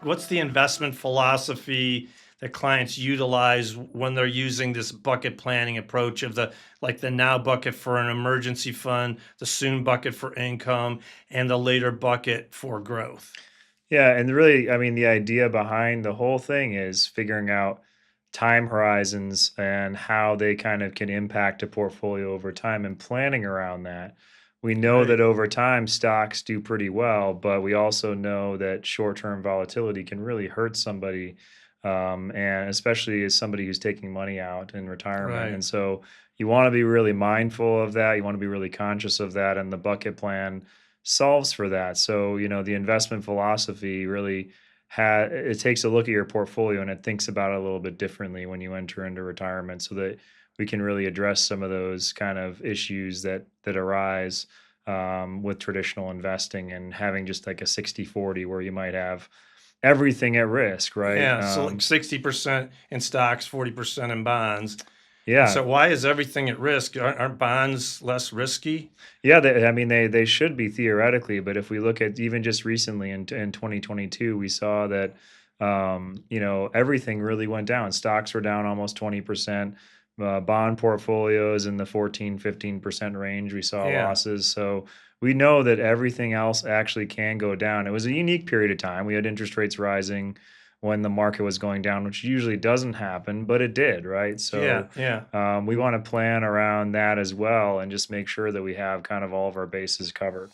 what's the investment philosophy that clients utilize when they're using this bucket planning approach of the now bucket for an emergency fund, the soon bucket for income, and the later bucket for growth? Yeah, and really, I mean, the idea behind the whole thing is figuring out time horizons and how they kind of can impact a portfolio over time and planning around that. We know Right. that over time stocks do pretty well, but we also know that short-term volatility can really hurt somebody, and especially as somebody who's taking money out in retirement. Right. And so you want to be really mindful of that. You want to be really conscious of that, and the bucket plan solves for that. So, the investment philosophy really it takes a look at your portfolio and it thinks about it a little bit differently when you enter into retirement so that we can really address some of those kind of issues that arise with traditional investing and having just like a 60-40 where you might have everything at risk, right? Yeah. So like 60% in stocks, 40% in bonds. And Yeah, so why is everything at risk? Aren't bonds less risky? Yeah, I mean, they should be theoretically, but if we look at even just recently in 2022, we saw that everything really went down. Stocks were down almost 20%. Bond portfolios in the 14-15% range. We saw Yeah. losses. So we know that everything else actually can go down. It was a unique period of time. We had interest rates rising when the market was going down, which usually doesn't happen, but it did, right? Yeah. So Yeah. we want to plan around that as well and just make sure that we have kind of all of our bases covered.